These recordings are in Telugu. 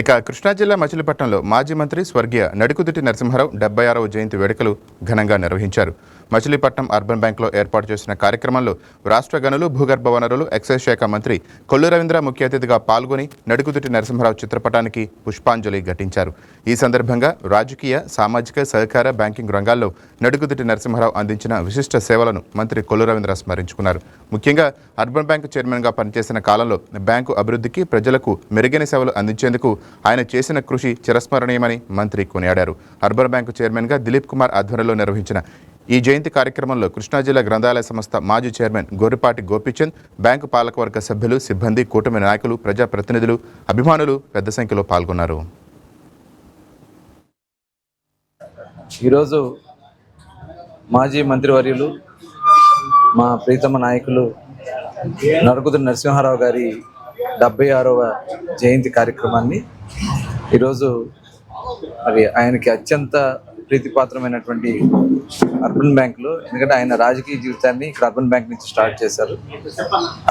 ఇక కృష్ణా జిల్లా మచిలీపట్నంలో మాజీ మంత్రి స్వర్గీయ నడుకుదుటి నరసింహారావు 76వ జయంతి వేడుకలు ఘనంగా నిర్వహించారు. మచిలీపట్నం అర్బన్ బ్యాంకులో ఏర్పాటు చేసిన కార్యక్రమంలో రాష్ట్ర గనులు, భూగర్భ వనరులు, ఎక్సైజ్ శాఖ మంత్రి కొల్లు రవీంద్ర ముఖ్య అతిథిగా పాల్గొని నడుకుదుటి నరసింహారావు చిత్రపటానికి పుష్పాంజలి ఘటించారు. ఈ సందర్భంగా రాజకీయ, సామాజిక, సహకార, బ్యాంకింగ్ రంగాల్లో నడుకుదుటి నరసింహారావు అందించిన విశిష్ట సేవలను మంత్రి కొల్లు రవీంద్ర స్మరించుకున్నారు. ముఖ్యంగా అర్బన్ బ్యాంకు చైర్మన్గా పనిచేసిన కాలంలో బ్యాంకు అభివృద్ధికి, ప్రజలకు మెరుగైన సేవలు అందించేందుకు ఆయన చేసిన కృషి చిరస్మరణీయమని మంత్రి కొనియాడారు. అర్బన్ బ్యాంకు చైర్మన్గా దిలీప్ కుమార్ ఆధ్వర్యంలో నిర్వహించిన ఈ జయంతి కార్యక్రమంలో కృష్ణా జిల్లా గ్రంథాలయ సంస్థ మాజీ చైర్మన్ గొర్రిపాటి గోపీచంద్, బ్యాంకు పాలకవర్గ సభ్యులు, సిబ్బంది, కూటమి నాయకులు, ప్రజాప్రతినిధులు, అభిమానులు పెద్ద సంఖ్యలో పాల్గొన్నారు. ఈరోజు మాజీ మంత్రివర్యులు, మా ప్రీతమ నాయకులు నడుకుదుటి నరసింహారావు గారి 76వ జయంతి కార్యక్రమాన్ని ఈరోజు మరి ఆయనకి అత్యంత ప్రీతిపాత్రమైనటువంటి అర్బన్ బ్యాంకులో, ఎందుకంటే ఆయన రాజకీయ జీవితాన్ని ఇక్కడ అర్బన్ బ్యాంక్ నుంచి స్టార్ట్ చేశారు.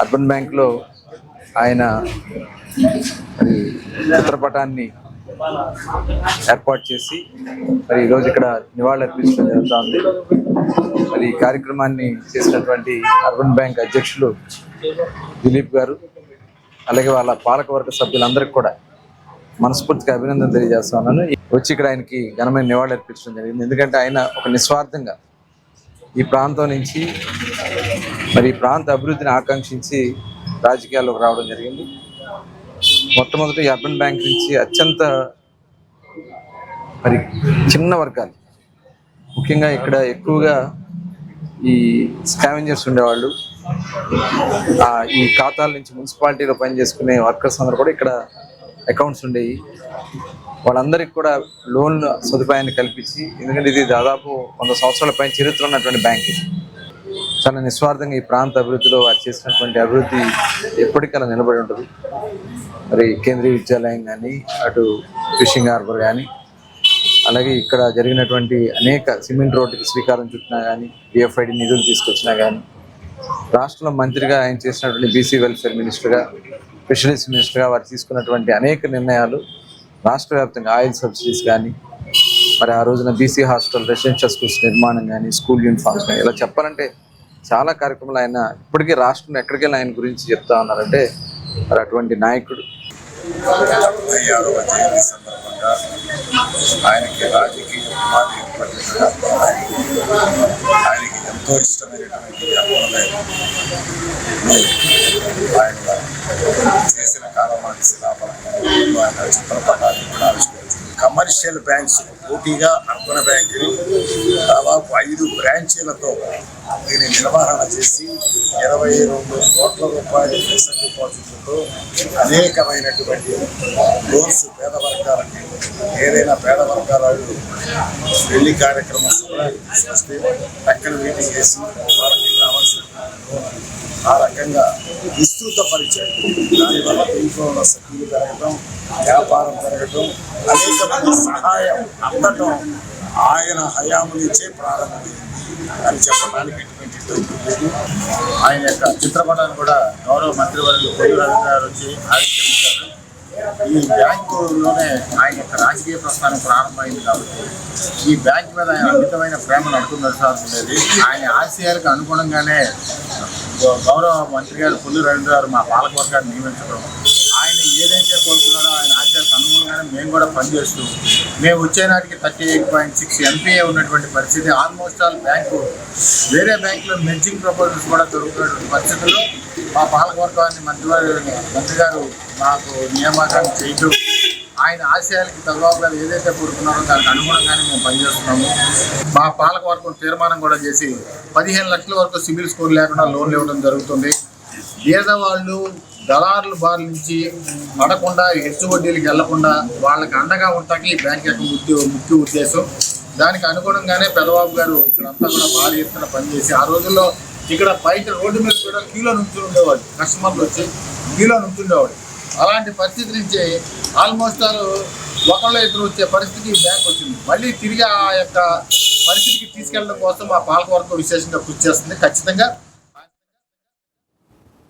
అర్బన్ బ్యాంకులో ఆయన మరి చిత్రపటాన్ని ఏర్పాటు చేసి మరి ఈరోజు ఇక్కడ నివాళులు అర్పించడం జరుగుతూ ఉంది. మరి ఈ కార్యక్రమాన్ని చేసినటువంటి అర్బన్ బ్యాంక్ అధ్యక్షులు దిలీప్ గారు, అలాగే వాళ్ళ పాలకవర్గ సభ్యులందరికీ కూడా మనస్ఫూర్తిగా అభినందన తెలియజేస్తా ఉన్నాను. వచ్చి ఇక్కడ ఆయనకి ఘనమైన నివాళులు అర్పించడం జరిగింది. ఎందుకంటే ఆయన ఒక నిస్వార్థంగా ఈ ప్రాంతం నుంచి మరి ఈ ప్రాంత అభివృద్ధిని ఆకాంక్షించి రాజకీయాల్లోకి రావడం జరిగింది. మొట్టమొదటి అర్బన్ బ్యాంక్ నుంచి అత్యంత మరి చిన్న వర్గాలు, ముఖ్యంగా ఇక్కడ ఎక్కువగా ఈ స్కావెంజర్స్ ఉండేవాళ్ళు, ఈ ఖాతాల నుంచి మున్సిపాలిటీలో పనిచేసుకునే వర్కర్స్ అందరూ కూడా ఇక్కడ అకౌంట్స్ ఉండేవి. వాళ్ళందరికీ కూడా లోన్ సదుపాయాన్ని కల్పించి, ఎందుకంటే ఇది దాదాపు 100 సంవత్సరాల పైన చరిత్ర ఉన్నటువంటి బ్యాంక్. చాలా నిస్వార్థంగా ఈ ప్రాంత అభివృద్ధిలో వారు చేసినటువంటి అభివృద్ధి ఎప్పటికైనా నిలబడి ఉంటుంది. మరి కేంద్రీయ విద్యాలయం కానీ, అటు ఫిషింగ్ హార్బర్ కానీ, అలాగే ఇక్కడ జరిగినటువంటి అనేక సిమెంట్ రోడ్డుకి శ్రీకారం చుట్టినా కానీ, డిఎఫ్ఐడి నిధులు తీసుకొచ్చినా కానీ, రాష్ట్రంలో మంత్రిగా ఆయన చేసినటువంటి బీసీ వెల్ఫేర్ మినిస్టర్గా, ఫిషరీస్ మినిస్టర్గా వారు తీసుకున్నటువంటి అనేక నిర్ణయాలు, రాష్ట్ర వ్యాప్తంగా ఆయిల్ సబ్సిడీస్ కానీ, మరి ఆ రోజున బీసీ హాస్టల్, రెసిడెన్షియల్ స్కూల్స్ నిర్మాణం కానీ, స్కూల్ యూనిఫామ్స్ కానీ, ఇలా చెప్పాలంటే చాలా కార్యక్రమాలు ఆయన ఇప్పటికీ రాష్ట్రంలో ఎక్కడికెళ్ళి ఆయన గురించి చెప్తా ఉన్నారంటే మరి అటువంటి నాయకుడు. 76వ జయంతి సందర్భంగా ఆయనకి రాజకీయ ఉపాధి ఏర్పడిన ఆయనకి ఎంతో ఇష్టమైనటువంటి ఆయన చేసిన కాలమాటి శిలాఫలకంలో ఆయన చిత్రపటాన్ని కూడా ఆవిష్కరించింది. కమర్షియల్ బ్యాంక్స్ పోటీగా అర్బన్ బ్యాంకుని దాదాపు 5 బ్రాంచీలతో దీన్ని నిర్వహణ చేసి 22 కోట్ల రూపాయల ఫిక్స్డ్ డిపాజిట్లతో అనేకమైనటువంటి లోన్స్ పేద వర్గాలకి, ఏదైనా పేద వర్గాల పెళ్లి కార్యక్రమం తీసుకొస్తే పక్కన మీటింగ్ చేసి వాళ్ళకి కావాల్సిన ఆ రకంగా విస్తృత పరిచయం, దానివల్ల దీంట్లో ఉన్న సభ్యులు పెరగటం, వ్యాపారం పెరగటం, అనేక మంది సహాయం అందటం ఆయన హయాము నుంచే ప్రారంభమైంది అని చెప్పడానికి ఎటువంటి లేదు. ఆయన యొక్క చిత్రపటాన్ని కూడా గౌరవ మంత్రివర్యులు కొల్లు రవీంద్ర గారు వచ్చి ఆవిష్కరించారు. ఈ బ్యాంకులోనే ఆయన యొక్క రాజకీయ ప్రస్థానం ప్రారంభమైంది కాబట్టి ఈ బ్యాంకు మీద ఆయన అమితమైన ప్రేమ నడుపుతుండేది. ఆయన ఆశయాలకు అనుగుణంగానే గౌరవ మంత్రి గారు కొల్లు రవీంద్ర గారు మా పాలకవర్గాన్ని నియమించడం, ఆయన ఏదైతే కోరుకున్నారో ఆయన ఆశయాలకు అనుగుణంగానే మేము కూడా పనిచేస్తూ మేము వచ్చే నాటికి 38.6 ఎన్పిఏ ఉన్నటువంటి పరిస్థితి. ఆల్మోస్ట్ ఆల్ బ్యాంకు వేరే బ్యాంకులో మెర్జింగ్ ప్రపోజల్స్ కూడా దొరుకుతున్నటువంటి పరిస్థితుల్లో మా పాలకవర్గాన్ని మంత్రి గారు మాకు నియామకాన్ని చేయటం, ఆయన ఆశయాలకి చంద్రబాబు గారు ఏదైతే కోరుకున్నారో దానికి అనుగుణంగానే మేము పనిచేస్తున్నాము. మా పాలకవర్గం తీర్మానం కూడా చేసి 15 లక్షల వరకు సిబిల్ స్కోర్ లేకుండా లోన్లు ఇవ్వడం జరుగుతుంది. పేదవాళ్ళు దళారుల బారి నుంచి పడకుండా, హెచ్చు వడ్డీలకు వెళ్లకుండా వాళ్ళకి అండగా ఉంటాకి ఈ బ్యాంక్ యొక్క ముఖ్య ఉద్దేశం. దానికి అనుగుణంగానే పెదబాబు గారు ఇక్కడంతా కూడా భారీ ఎత్తున పనిచేసి, ఆ రోజుల్లో ఇక్కడ బయట రోడ్డు మీద కూడా క్యూలో నుంచి ఉండేవాడు, కస్టమర్లు వచ్చి క్యూలో నుంచి ఉండేవాడు. అలాంటి పరిస్థితి నుంచి ఆల్మోస్ట్ ఒకళ్ళు ఇద్దరు వచ్చే పరిస్థితి ఈ బ్యాంక్ వచ్చింది. మళ్ళీ తిరిగి ఆ యొక్క పరిస్థితికి తీసుకెళ్ళడం కోసం మా పాలకవర్గం విశేషంగా కృషి చేస్తుంది. ఖచ్చితంగా